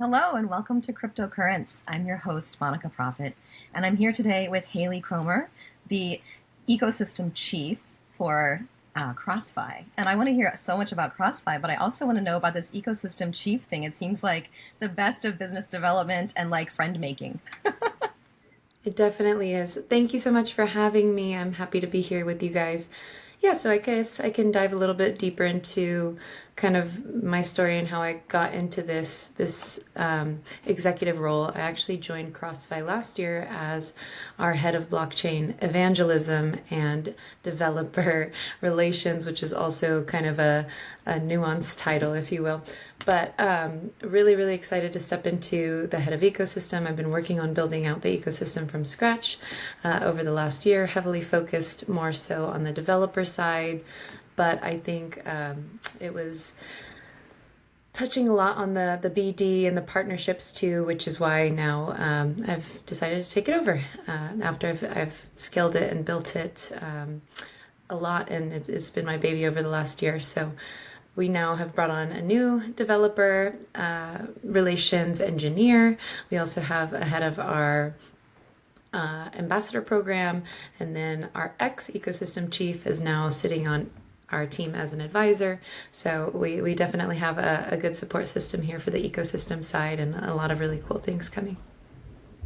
Hello and welcome to CryptoCurrents. I'm your host, Monika Proffitt, and I'm here today with Haley Cromer, the ecosystem chief for CrossFi. And I want to hear so much about CrossFi, but I also want to know about this ecosystem chief thing. It seems like the best of business development and like friend making. It definitely is. Thank you so much for having me. I'm happy to be here with you guys. Yeah, so I guess I can dive a little bit deeper into kind of my story and how I got into this executive role. I actually joined CrossFi last year as our head of blockchain evangelism and developer relations, which is also kind of a nuanced title, if you will. But really, really excited to step into the head of ecosystem. I've been working on building out the ecosystem from scratch over the last year, heavily focused more so on the developer side. But I think it was touching a lot on the BD and the partnerships too, which is why now I've decided to take it over after I've scaled it and built it a lot, and it's been my baby over the last year. So we now have brought on a new developer relations engineer. We also have a head of our ambassador program, and then our ex ecosystem chief is now sitting on our team as an advisor. So we definitely have a good support system here for the ecosystem side and a lot of really cool things coming.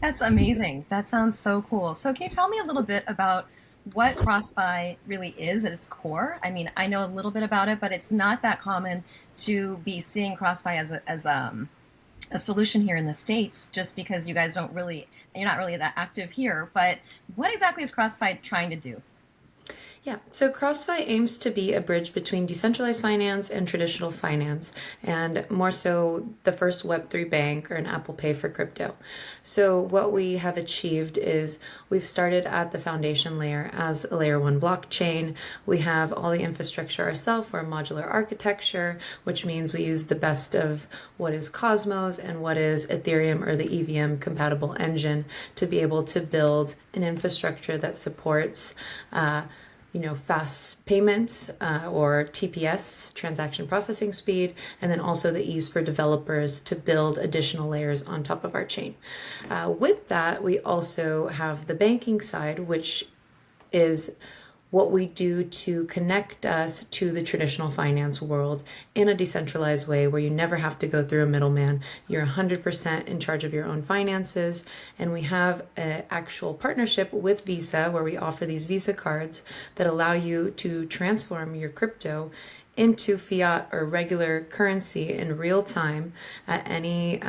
That's amazing. That sounds so cool. So, can you tell me a little bit about what CrossFi really is at its core? I mean, I know a little bit about it, but it's not that common to be seeing CrossFi as a solution here in the States, just because you guys don't really, you're not really that active here. But what exactly is CrossFi trying to do? Yeah, so CrossFi aims to be a bridge between decentralized finance and traditional finance, and more so the first Web3 bank or an Apple Pay for crypto. So, what we have achieved is we've started at the foundation layer as a layer one blockchain. We have all the infrastructure ourselves. We're a modular architecture, which means we use the best of what is Cosmos and what is Ethereum or the EVM compatible engine to be able to build an infrastructure that supports. Fast payments or TPS, transaction processing speed, and then also the ease for developers to build additional layers on top of our chain. With that, we also have the banking side, which is what we do to connect us to the traditional finance world in a decentralized way where you never have to go through a middleman. You're 100% in charge of your own finances. And we have an actual partnership with Visa where we offer these Visa cards that allow you to transform your crypto into fiat or regular currency in real time at any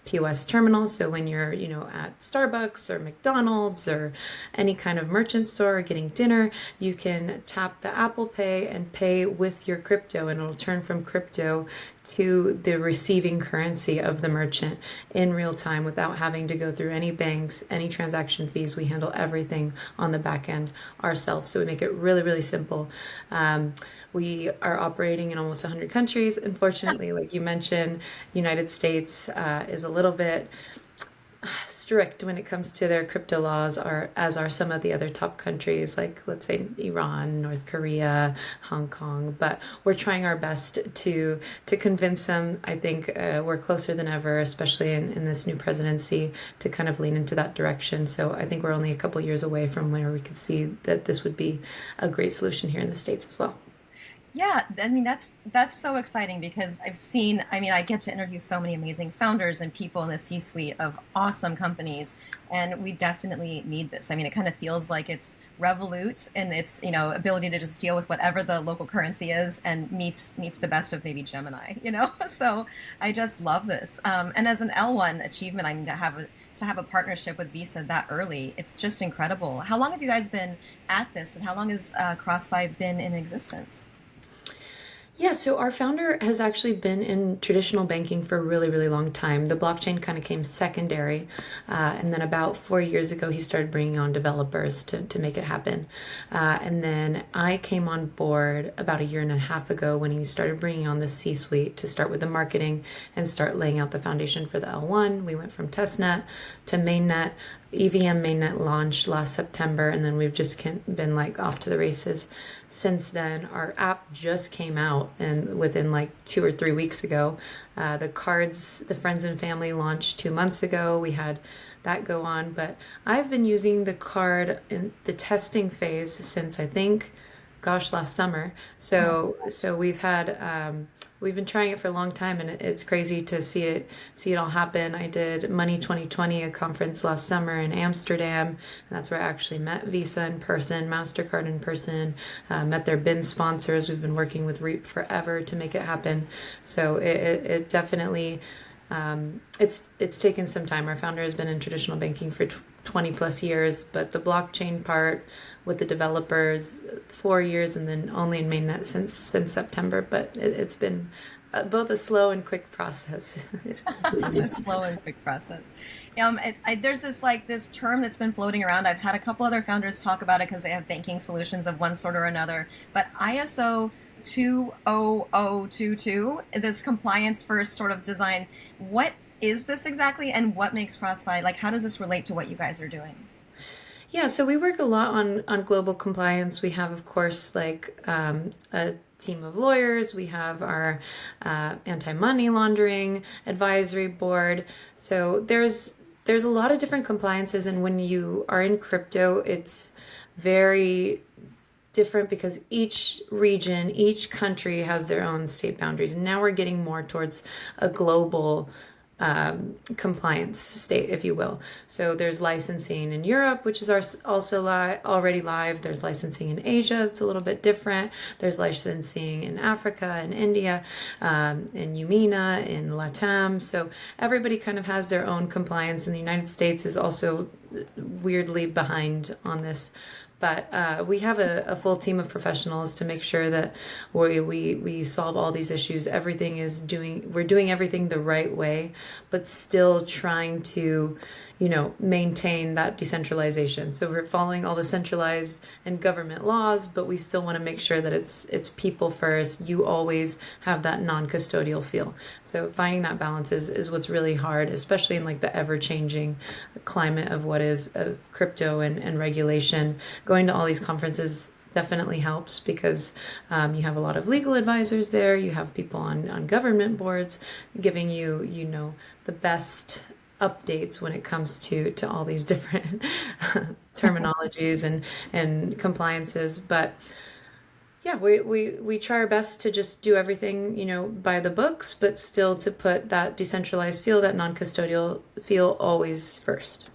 POS terminal. So when you're, at Starbucks or McDonald's or any kind of merchant store or getting dinner, you can tap the Apple Pay and pay with your crypto, and it'll turn from crypto to the receiving currency of the merchant in real time without having to go through any banks, any transaction fees. We handle everything on the back end ourselves. So we make it really, really simple. We are operating in almost 100 countries. Unfortunately, like you mentioned, United States is a little bit strict when it comes to their crypto laws, are as are some of the other top countries, like let's say Iran, North Korea, Hong Kong. But we're trying our best to convince them. I think we're closer than ever, especially in this new presidency, to kind of lean into that direction. So I think we're only a couple years away from where we could see that this would be a great solution here in the States as well. Yeah, I mean that's so exciting because I've seen, I mean, I get to interview so many amazing founders and people in the C-suite of awesome companies, and we definitely need this. I mean, it kind of feels like it's Revolut and its, ability to just deal with whatever the local currency is and meets the best of maybe Gemini. So I just love this. And as an L1 achievement, I mean, to have a partnership with Visa that early, it's just incredible. How long have you guys been at this, and how long has CrossFi been in existence? Yeah, so our founder has actually been in traditional banking for a really, really long time. The blockchain kind of came secondary. And then about 4 years ago, he started bringing on developers to make it happen. And then I came on board about a year and a half ago when he started bringing on the C suite to start with the marketing and start laying out the foundation for the L1. We went from testnet to mainnet. EVM mainnet launched last September, and then we've just been like off to the races since then. Our app just came out out and within like 2 or 3 weeks ago. The cards, the friends and family launched 2 months ago. We had that go on, but I've been using the card in the testing phase since I think, gosh, last summer. So we've been trying it for a long time, and it's crazy to see it all happen. I did Money 2020, a conference last summer in Amsterdam, and that's where I actually met Visa in person, MasterCard in person, met their BIN sponsors. We've been working with REAP forever to make it happen. So it definitely it's taken some time. Our founder has been in traditional banking for 20 plus years, but the blockchain part with the developers 4 years, and then only in mainnet since September. But it's been both a slow and quick process. A slow and quick process. There's this term that's been floating around. I've had a couple other founders talk about it because they have banking solutions of one sort or another. But ISO 20022, this compliance first sort of design. What is this exactly, and what makes CrossFi, like, how does this relate to what you guys are doing? Yeah, so we work a lot on global compliance. We have, of course, like a team of lawyers. We have our anti-money laundering advisory board. So there's a lot of different compliances, and when you are in crypto, it's very different because each region, each country has their own state boundaries. And now we're getting more towards a global compliance state, if you will. So there's licensing in Europe, which is also already live. There's licensing in Asia. It's a little bit different. There's licensing in Africa and India, in UMENA, in LATAM. So everybody kind of has their own compliance, and the United States is also weirdly behind on this. But we have a full team of professionals to make sure that we solve all these issues. We're doing everything the right way, but still trying to, maintain that decentralization. So we're following all the centralized and government laws, but we still want to make sure that it's people first. You always have that non-custodial feel. So finding that balance is what's really hard, especially in like the ever-changing climate of what is crypto and regulation. Going to all these conferences definitely helps because you have a lot of legal advisors there. You have people on government boards giving you, the best updates when it comes to all these different terminologies and compliances. But yeah, we try our best to just do everything, by the books, but still to put that decentralized feel, that non-custodial feel always first.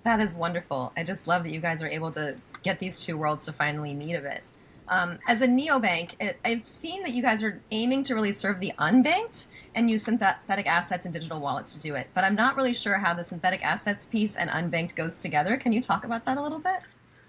That is wonderful. I just love that you guys are able to get these two worlds to finally meet a bit. As a neobank, I've seen that you guys are aiming to really serve the unbanked and use synthetic assets and digital wallets to do it. But I'm not really sure how the synthetic assets piece and unbanked goes together. Can you talk about that a little bit?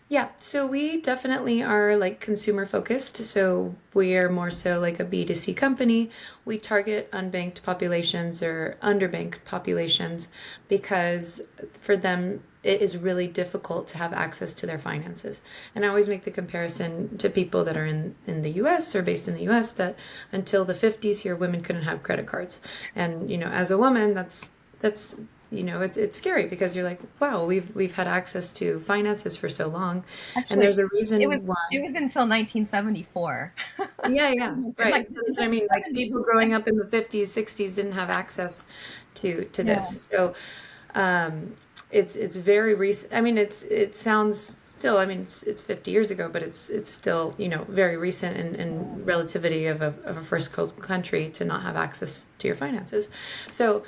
Yeah, so we definitely are like consumer focused. So we are more so like a B2C company. We target unbanked populations or underbanked populations because for them, it is really difficult to have access to their finances. And I always make the comparison to people that are in the US or based in the US that until the 50s here, women couldn't have credit cards. And, as a woman, that's it's scary because you're like, wow, we've had access to finances for so long. And Actually, there's a it was reason why. it was until 1974. Yeah, Like right. So that's what I mean. Like people 70s. growing up in the 50s, 60s didn't have access to Yeah. this. So it's very recent. I mean, it sounds still. I mean, it's 50 years ago, but it's still very recent in relativity of a first world country to not have access to your finances. So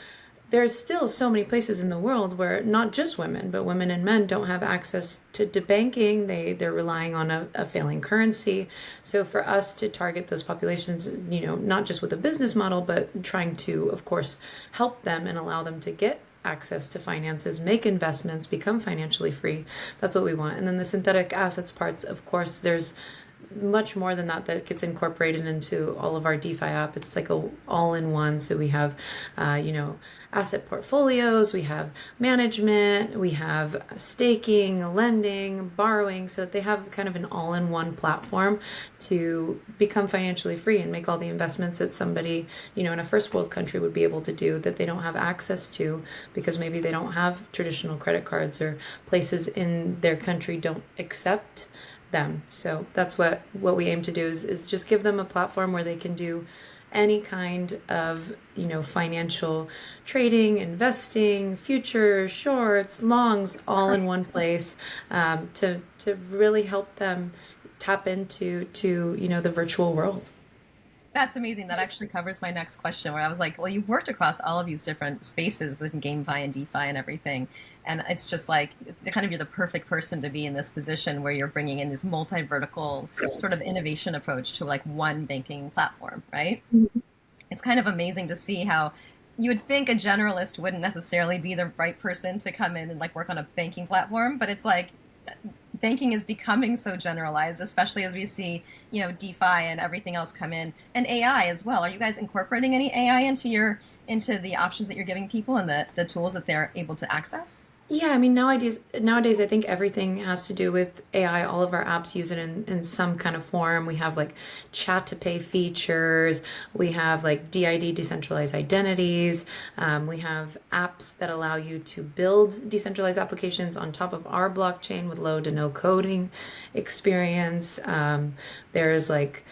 there's still so many places in the world where not just women, but women and men don't have access to banking. They're relying on a failing currency. So for us to target those populations, not just with a business model, but trying to, of course, help them and allow them to get access to finances, make investments, become financially free. That's what we want. And then the synthetic assets parts, of course, there's much more than that gets incorporated into all of our DeFi app. It's like a all-in-one. So we have, asset portfolios, we have management, we have staking, lending, borrowing, so that they have kind of an all-in-one platform to become financially free and make all the investments that somebody, in a first world country would be able to do that they don't have access to because maybe they don't have traditional credit cards or places in their country don't accept them. So that's what we aim to do is just give them a platform where they can do any kind of, financial trading, investing, futures, shorts, longs, all in one place, to really help them tap into the virtual world. That's amazing. That actually covers my next question, where I was like, well, you've worked across all of these different spaces within GameFi and DeFi and everything. And it's just like, it's kind of, you're the perfect person to be in this position where you're bringing in this multi-vertical sort of innovation approach to like one banking platform, right? It's kind of amazing to see how you would think a generalist wouldn't necessarily be the right person to come in and like work on a banking platform, but it's like banking is becoming so generalized, especially as we see, DeFi and everything else come in, and AI as well. Are you guys incorporating any AI into the options that you're giving people and the tools that they're able to access? Yeah, I mean, nowadays, I think everything has to do with AI. All of our apps use it in some kind of form. We have like chat to pay features. We have like DID, decentralized identities. We have apps that allow you to build decentralized applications on top of our blockchain with low to no coding experience. There's like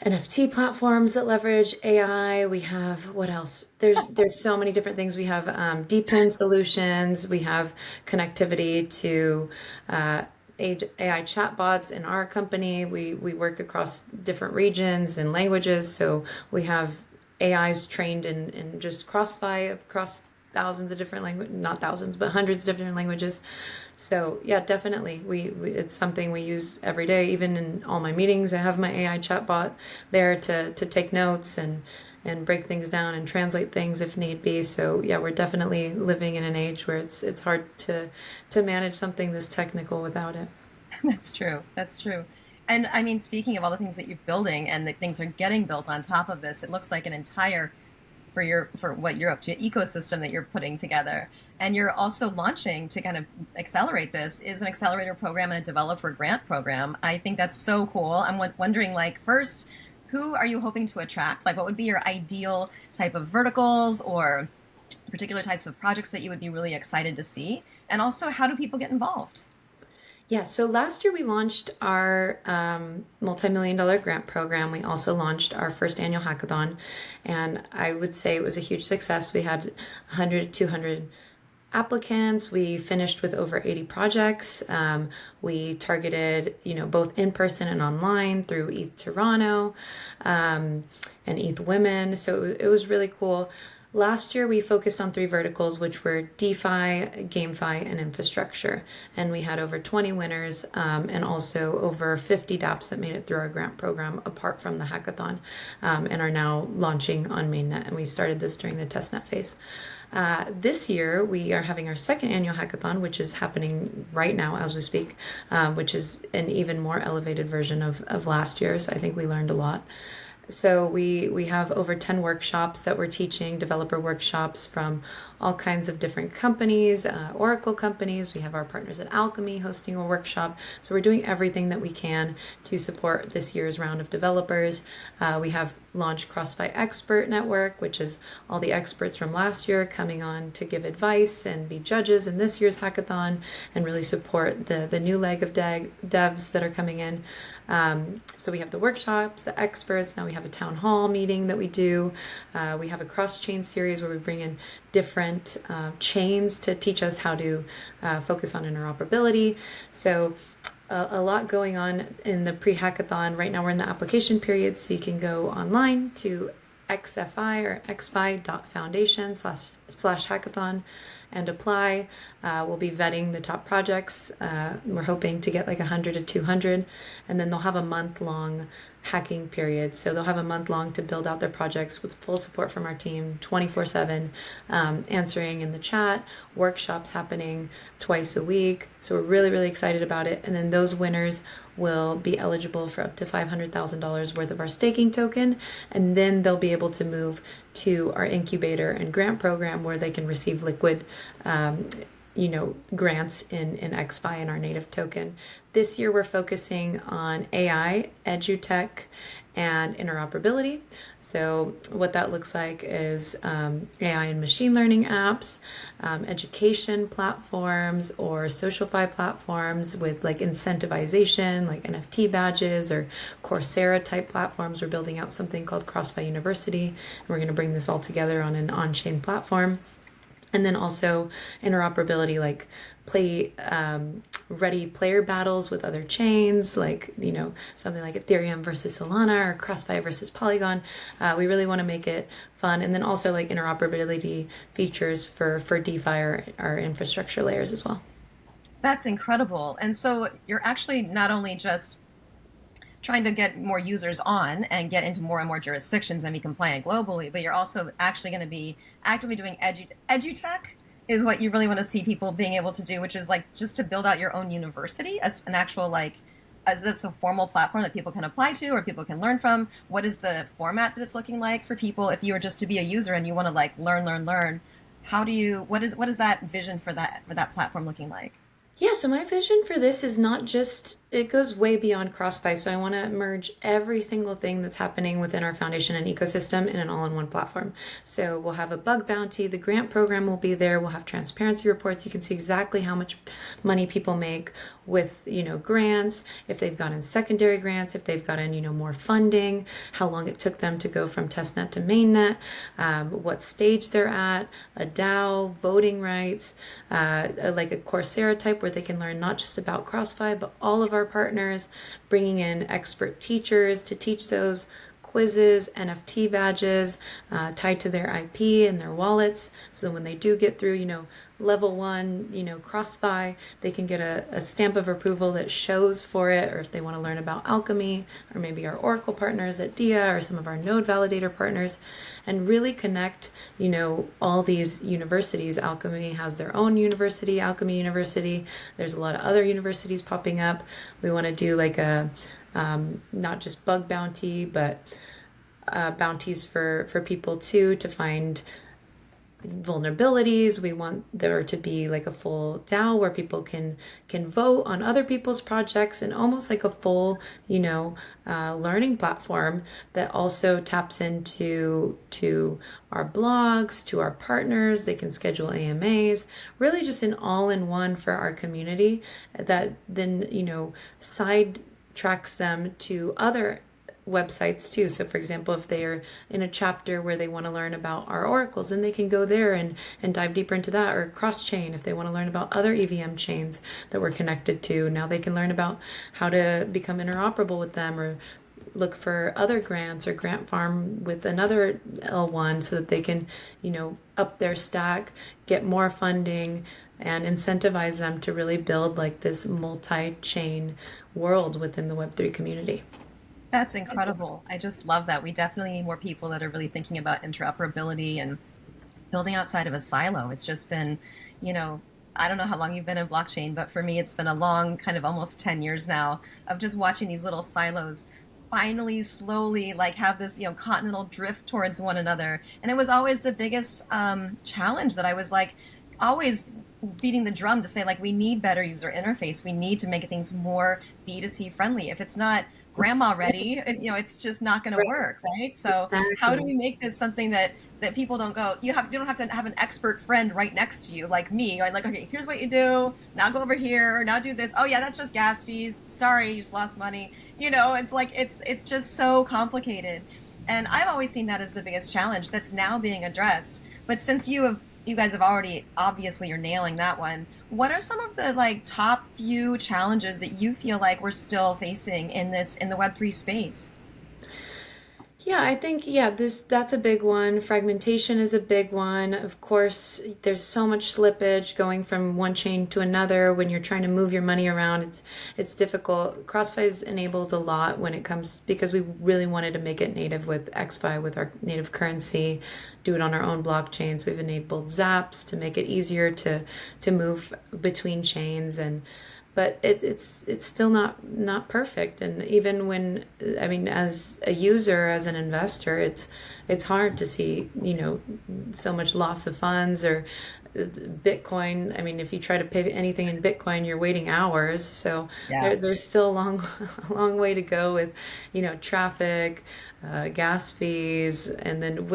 NFT platforms that leverage AI. We have what else? There's so many different things. We have DePIN solutions. We have connectivity to AI chatbots in our company. We work across different regions and languages. So we have AIs trained in just CrossFi across thousands of different languages, not thousands, but hundreds of different languages. So yeah, definitely, we it's something we use every day. Even in all my meetings, I have my AI chatbot there to take notes and break things down and translate things if need be. So yeah, we're definitely living in an age where it's hard to manage something this technical without it. That's true. That's true. And I mean, speaking of all the things that you're building and that things are getting built on top of this, it looks like an entire for what you're up to ecosystem that you're putting together. And you're also launching to kind of accelerate this is an accelerator program and a developer grant program. I think that's so cool. I'm wondering, like, first, who are you hoping to attract? Like, what would be your ideal type of verticals or particular types of projects that you would be really excited to see? And also, how do people get involved? Yeah, so last year we launched our multi-million dollar grant program. We also launched our first annual hackathon, and I would say it was a huge success. We had 100, 200 applicants. We finished with over 80 projects. We targeted, both in person and online through ETH Toronto and ETH Women. So it was really cool. Last year, we focused on three verticals, which were DeFi, GameFi, and infrastructure. And we had over 20 winners and also over 50 dApps that made it through our grant program, apart from the hackathon, and are now launching on mainnet. And we started this during the testnet phase. This year, we are having our second annual hackathon, which is happening right now as we speak, which is an even more elevated version of last year's. I think we learned a lot. So we have over 10 workshops that we're teaching, developer workshops from all kinds of different companies, Oracle companies. We have our partners at Alchemy hosting a workshop. So we're doing everything that we can to support this year's round of developers. We have launched CrossFi Expert Network, which is all the experts from last year coming on to give advice and be judges in this year's hackathon and really support the new leg of devs that are coming in. So we have the workshops, the experts. Now we have a town hall meeting that we do. We have a cross-chain series where we bring in different chains to teach us how to focus on interoperability. So a lot going on in the pre-hackathon. Right now we're in the application period, so you can go online to xfi or xfi.foundation/hackathon and apply. We'll be vetting the top projects. We're hoping to get like 100 to 200, and then they'll have a month-long hacking period. So they'll have a month long to build out their projects with full support from our team, 24/7, answering in the chat, workshops happening twice a week. So we're really, really excited about it. And then those winners will be eligible for up to $500,000 worth of our staking token. And then they'll be able to move to our incubator and grant program where they can receive liquid grants in XFi in our native token. This year we're focusing on AI, edutech, and interoperability. So what that looks like is AI and machine learning apps, education platforms, or SocialFi platforms with like incentivization, like NFT badges or Coursera type platforms. We're building out something called CrossFi University, and we're going to bring this all together on an on-chain platform. And then also interoperability, like play ready player battles with other chains, like something like Ethereum versus Solana or CrossFi versus Polygon. We really want to make it fun, and then also like interoperability features for DeFi or our infrastructure layers as well. That's incredible. And so you're actually not only just trying to get more users on and get into more and more jurisdictions and be compliant globally, but you're also actually going to be actively doing edutech is what you really want to see people being able to do, which is like just to build out your own university as an actual like as it's a formal platform that people can apply to or people can learn from. What is the format that it's looking like for people if you were just to be a user and you want to like learn? How do you what is that vision for that platform looking like? Yeah, so my vision for this is not just, it goes way beyond CrossFi. So I want to merge every single thing that's happening within our foundation and ecosystem in an all-in-one platform. So we'll have a bug bounty, the grant program will be there, we'll have transparency reports. You can see exactly how much money people make with, grants, if they've gotten secondary grants, if they've gotten, more funding, how long it took them to go from testnet to mainnet, what stage they're at, a DAO, voting rights, like a Coursera type where they can learn not just about CrossFi, but all of our partners, bringing in expert teachers to teach those quizzes, NFT badges tied to their IP and their wallets. So that when they do get through, level one, CrossFi, they can get a stamp of approval that shows for it. Or if they want to learn about alchemy, or maybe our Oracle partners at DIA, or some of our node validator partners, and really connect, all these universities. Alchemy has their own university, Alchemy University. There's a lot of other universities popping up. We want to do like a not just bug bounty, but bounties for people too, to find vulnerabilities. We want there to be like a full DAO where people can vote on other people's projects, and almost like a full learning platform that also taps into our blogs, to our partners. They can schedule AMAs, really just an all-in-one for our community that then side tracks them to other websites too. So for example, if they're in a chapter where they want to learn about our oracles, then they can go there and dive deeper into that. Or cross chain, if they want to learn about other EVM chains that we're connected to, now they can learn about how to become interoperable with them, or look for other grants or grant farm with another L1 so that they can up their stack, get more funding, and incentivize them to really build like this multi-chain world within the Web3 community. That's incredible. I just love that. We definitely need more people that are really thinking about interoperability and building outside of a silo. It's just been, I don't know how long you've been in blockchain, but for me, it's been a long, kind of almost 10 years now of just watching these little silos finally, slowly, like have this, continental drift towards one another. And it was always the biggest challenge that I was like, always beating the drum to say like we need better user interface, we need to make things more B2C friendly. If it's not grandma ready, it's just not going to work, right? So how do we make this something that people don't go, you don't have to have an expert friend right next to you like me. I'm like, okay, here's what you do, now go over here, now do this, oh yeah, that's just gas fees, sorry, you just lost money. It's like it's just so complicated. And I've always seen that as the biggest challenge that's now being addressed. But since you guys have already, obviously you're nailing that one. What are some of the like top few challenges that you feel like we're still facing in the Web3 space? Yeah, I think that's a big one. Fragmentation is a big one. Of course, there's so much slippage going from one chain to another when you're trying to move your money around. It's difficult. CrossFi's enabled a lot when it comes, because we really wanted to make it native with XFi, with our native currency, do it on our own blockchain. So we've enabled Zaps to make it easier to move between chains, and but it's still not perfect. And even when, I mean, as a user, as an investor, it's hard to see, so much loss of funds or Bitcoin. I mean, if you try to pay anything in Bitcoin, you're waiting hours. So Yeah. there's still a long, a long way to go with, traffic, gas fees, and then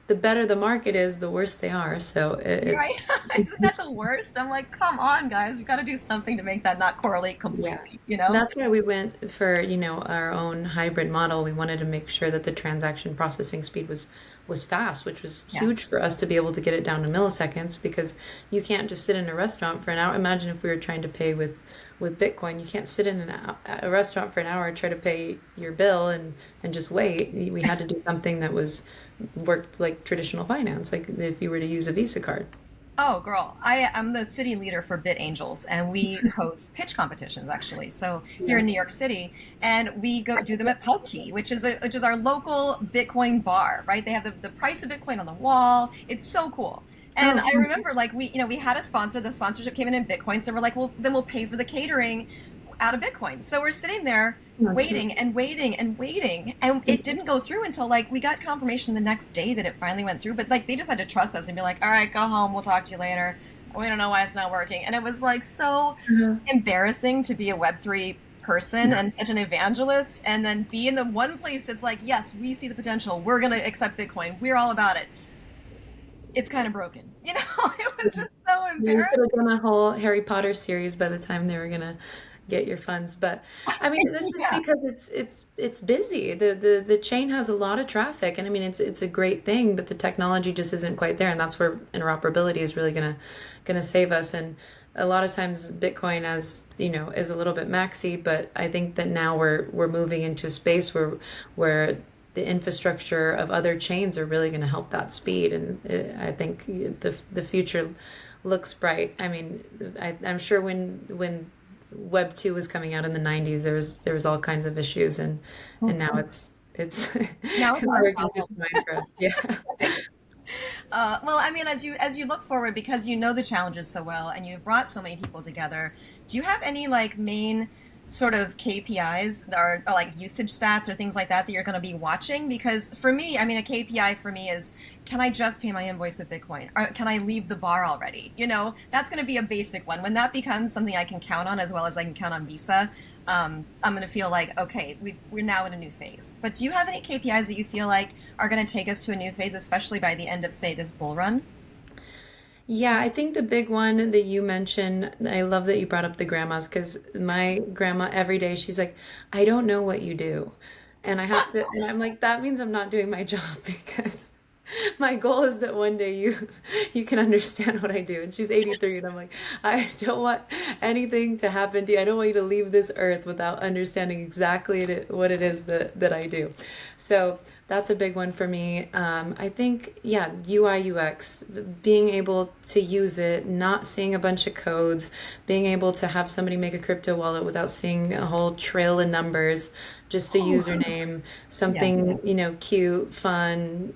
the better the market is, the worse they are. So You're right. Isn't that the worst? I'm like, come on, guys, we've got to do something to make that not correlate yeah. completely, you know? That's why we went for, our own hybrid model. We wanted to make sure that the transaction processing speed was fast, which was Yeah. huge for us to be able to get it down to milliseconds, because you can't just sit in a restaurant for an hour. Imagine if we were trying to pay with Bitcoin. You can't sit in a restaurant for an hour and try to pay your bill and just wait. We had to do something that worked like traditional finance, like if you were to use a Visa card. Oh, girl, I am the city leader for Bit Angels, and we host pitch competitions actually. So here Yeah. in New York City, and we go do them at Pubkey, which is our local Bitcoin bar, right? They have the price of Bitcoin on the wall. It's so cool. And Oh, I remember like we had a sponsor. The sponsorship came in Bitcoin, so we're like, well, then we'll pay for the catering out of Bitcoin. So we're sitting there that's right. waiting and waiting and waiting, and it didn't go through until like we got confirmation the next day that it finally went through. But like they just had to trust us and be like, all right, go home, we'll talk to you later. We don't know why it's not working. And it was like so Mhm. embarrassing to be a Web3 person Yeah. and such an evangelist, and then be in the one place that's like, yes, we see the potential, we're going to accept Bitcoin, we're all about it. It's kind of broken, you know. It was just so Yeah, you embarrassing. could have done a whole Harry Potter series by the time they were gonna get your funds. But I mean, this is Yeah. because it's busy. The chain has a lot of traffic, and I mean, it's a great thing, but the technology just isn't quite there, and that's where interoperability is really gonna save us. And a lot of times Bitcoin, as is a little bit maxi, but I think that now we're moving into a space where the infrastructure of other chains are really going to help that speed. And I think the future looks bright. I mean, I'm sure when Web 2 was coming out in the 90s, there was all kinds of issues, and now it's Now it's it's our working just problem. fine for us. Yeah. Well, I mean, as you look forward, because you know the challenges so well, and you've brought so many people together, do you have any like main sort of KPIs or like usage stats or things like that that you're going to be watching? Because for me, I mean, a KPI for me is, can I just pay my invoice with Bitcoin, or can I leave the bar already? That's going to be a basic one. When that becomes something I can count on, as well as I can count on Visa, I'm going to feel like, okay, we're now in a new phase. But do you have any KPIs that you feel like are going to take us to a new phase, especially by the end of, say, this bull run? Yeah, I think the big one that you mentioned, I love that you brought up the grandmas, because my grandma every day she's like, I don't know what you do. And and I'm like, that means I'm not doing my job because my goal is that one day you can understand what I do. And she's 83 and I'm like, I don't want anything to happen to you. I don't want you to leave this earth without understanding exactly what it is that I do. So that's a big one for me. I think, yeah, UI, UX, being able to use it, not seeing a bunch of codes, being able to have somebody make a crypto wallet without seeing a whole trail of numbers, just a Oh, username, yeah. something, cute, fun,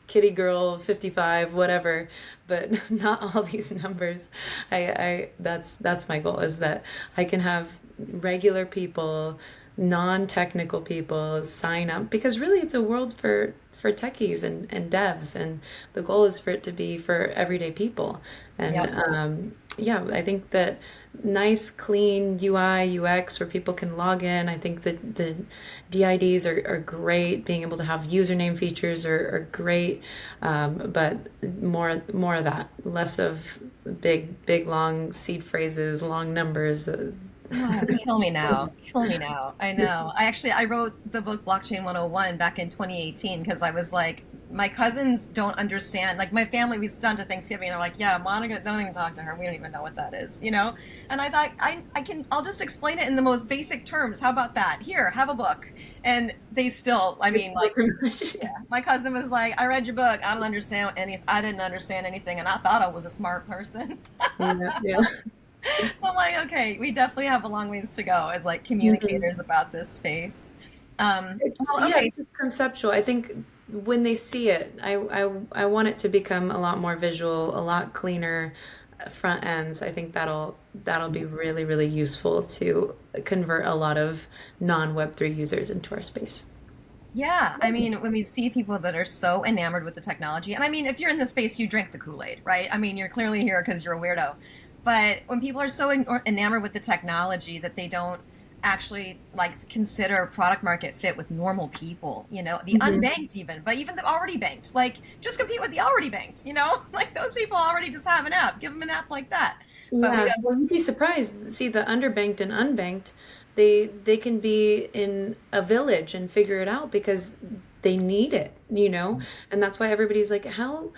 kitty girl 55, whatever, but not all these numbers. That's my goal, is that I can have regular people, non-technical people sign up, because really it's a world for techies and devs, and the goal is for it to be for everyday people. And Yep. yeah, I think that nice clean UI UX where people can log in. I think that the DIDs are great. Being able to have username features are great, but more of that, less of big long seed phrases, long numbers. Oh, kill me now. Kill me now. I know. I wrote the book Blockchain 101 back in 2018 because I was like, my cousins don't understand. Like my family, we sit down to Thanksgiving and they're like, yeah, Monika, don't even talk to her. We don't even know what that is, you know? And I thought, I'll just explain it in the most basic terms. How about that? Here, have a book. And they still, I It's mean, so like, much. yeah, my cousin was like, I read your book. I didn't understand anything. And I thought I was a smart person. Yeah, yeah. I'm like, okay, we definitely have a long ways to go as like Mhm. communicators about this space. Well, Yeah, okay, it's just conceptual. I think when they see it, I want it to become a lot more visual, a lot cleaner, front ends, I think that'll be really, really useful to convert a lot of non Web3 users into our space. Yeah, I mean, when we see people that are so enamored with the technology, and I mean, if you're in the space, you drink the Kool-Aid, right? I mean, you're clearly here because you're a weirdo. But when people are so enamored with the technology that they don't actually like consider product market fit with normal people, the Mhm. unbanked even, but even the already banked, like just compete with the already banked, like those people already just have an app, give them an app like that. But we Yeah, have, well, you'd be surprised. See, the underbanked and unbanked, they can be in a village and figure it out because they need it, you know? And that's why everybody's like, how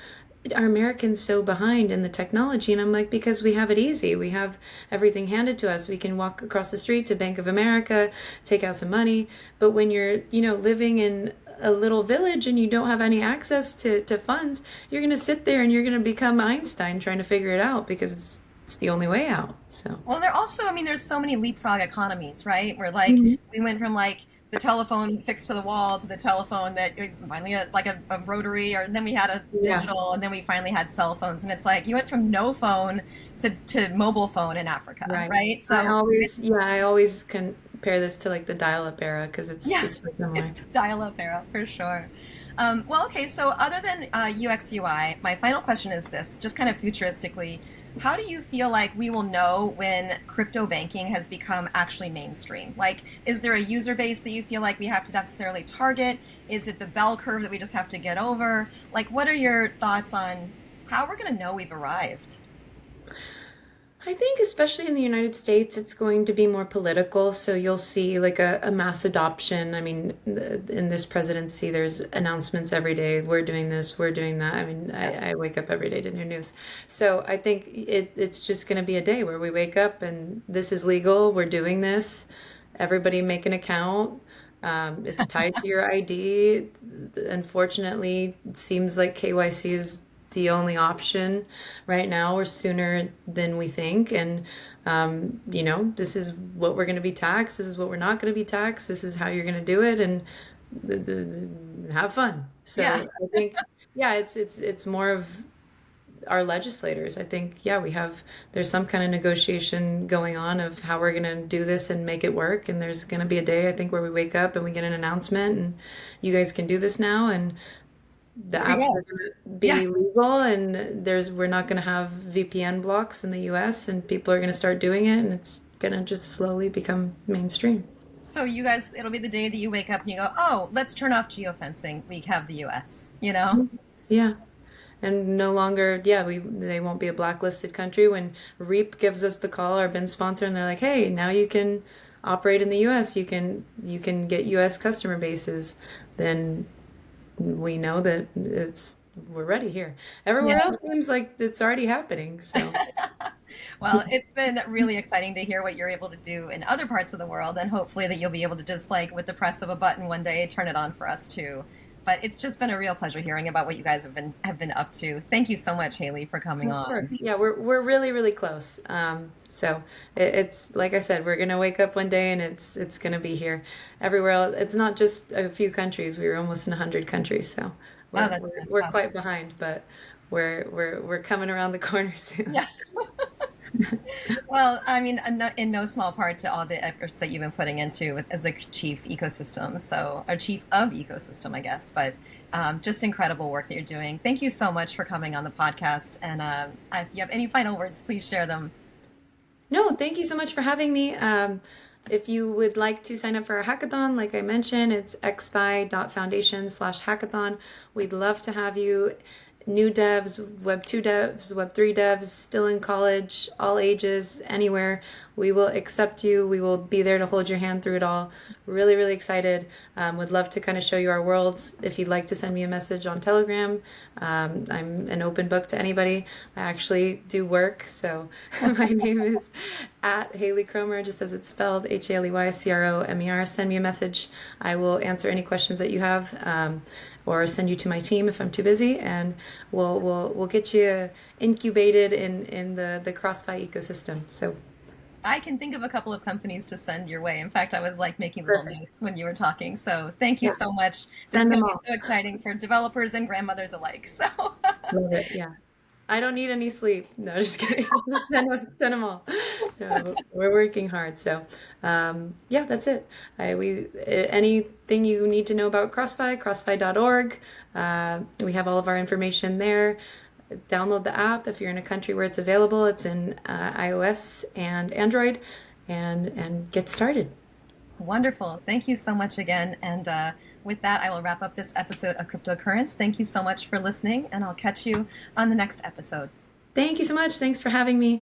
are Americans so behind in the technology? And I'm like, because we have it easy. We have everything handed to us. We can walk across the street to Bank of America, take out some money. But when you're, living in a little village and you don't have any access to funds, you're going to sit there and you're going to become Einstein trying to figure it out because it's the only way out. So, well, they're also, I mean, there's so many leapfrog economies, right? Where like mhm. we went from like the telephone fixed to the wall to the telephone that was finally like a rotary, or then we had a Yeah. digital, and then we finally had cell phones. And it's like you went from no phone to mobile phone in Africa, Right. right? So it's, I always compare this to like the dial-up era because it's yeah, it's so similar. it's the dial-up era for sure. Well, okay, so other than UX UI, my final question is this, just kind of futuristically, how do you feel like we will know when crypto banking has become actually mainstream? Like, is there a user base that you feel like we have to necessarily target? Is it the bell curve that we just have to get over? Like, what are your thoughts on how we're going to know we've arrived? I think especially in the United States, it's going to be more political. So you'll see like a mass adoption. I mean, in this presidency, there's announcements every day. We're doing this, we're doing that. I mean, Yeah. I wake up every day to new news. So I think it's just going to be a day where we wake up and this is legal. We're doing this. Everybody make an account. It's tied to your ID. Unfortunately, it seems like KYC is the only option right now or sooner than we think. And, this is what we're going to be taxed. This is what we're not going to be taxed. This is how you're going to do it. And have fun. Yeah. So I think, yeah, it's more of our legislators. I think, yeah, there's some kind of negotiation going on of how we're going to do this and make it work. And there's going to be a day, I think, where we wake up and we get an announcement and you guys can do this now. And the There we apps are go. going to Yeah. be legal and we're not going to have VPN blocks in the US and people are going to start doing it and it's going to just slowly become mainstream. So you guys, it'll be the day that you wake up and you go, oh, let's turn off geofencing. We have the US, you know? Yeah. And no longer, yeah, they won't be a blacklisted country when Reap gives us the call, our BIN sponsor, and they're like, "Hey, now you can operate in the US. You can get US customer bases." Then we know that we're ready here. Everywhere Yeah. else seems like it's already happening. So Well, it's been really exciting to hear what you're able to do in other parts of the world, and hopefully that you'll be able to just like with the press of a button one day turn it on for us too. But it's just been a real pleasure hearing about what you guys have been up to. Thank you so much, Haley, for coming of on. course, yeah, we're really really close. So it's like I said, we're gonna wake up one day and it's gonna be here. Everywhere else, it's not just a few countries. We were almost in 100 countries, so Oh, we're that's we're, we're fantastic. quite behind, but we're coming around the corner soon. Yeah. Well, I mean, in no small part to all the efforts that you've been putting into as a chief ecosystem, so a chief of ecosystem, I guess. But just incredible work that you're doing. Thank you so much for coming on the podcast. And if you have any final words, please share them. No, thank you so much for having me. If you would like to sign up for our hackathon, like I mentioned, it's xfi.foundation/hackathon. We'd love to have you. New devs, Web 2 devs, Web 3 devs, still in college, all ages, anywhere. We will accept you. We will be there to hold your hand through it all. Really, really excited. Would love to kind of show you our worlds. If you'd like to send me a message on Telegram, I'm an open book to anybody. I actually do work, so my name is at Haley Cromer, just as it's spelled, HaleyCromer. Send me a message. I will answer any questions that you have, or send you to my team if I'm too busy, and we'll get you incubated in the CrossFi ecosystem. So I can think of a couple of companies to send your way. In fact, I was like making little perfect. notes when you were talking. So thank you Yeah, so much. This is send going them to be all. so exciting for developers and grandmothers alike. So Love it. Yeah. I don't need any sleep. No, just kidding. Send them all. No, we're working hard. So, yeah, that's it. Anything you need to know about CrossFi, crossfi.org. We have all of our information there. Download the app if you're in a country where it's available. It's in iOS and Android, and get started. Wonderful. Thank you so much again. And with that, I will wrap up this episode of CryptoCurrents. Thank you so much for listening, and I'll catch you on the next episode. Thank you so much. Thanks for having me.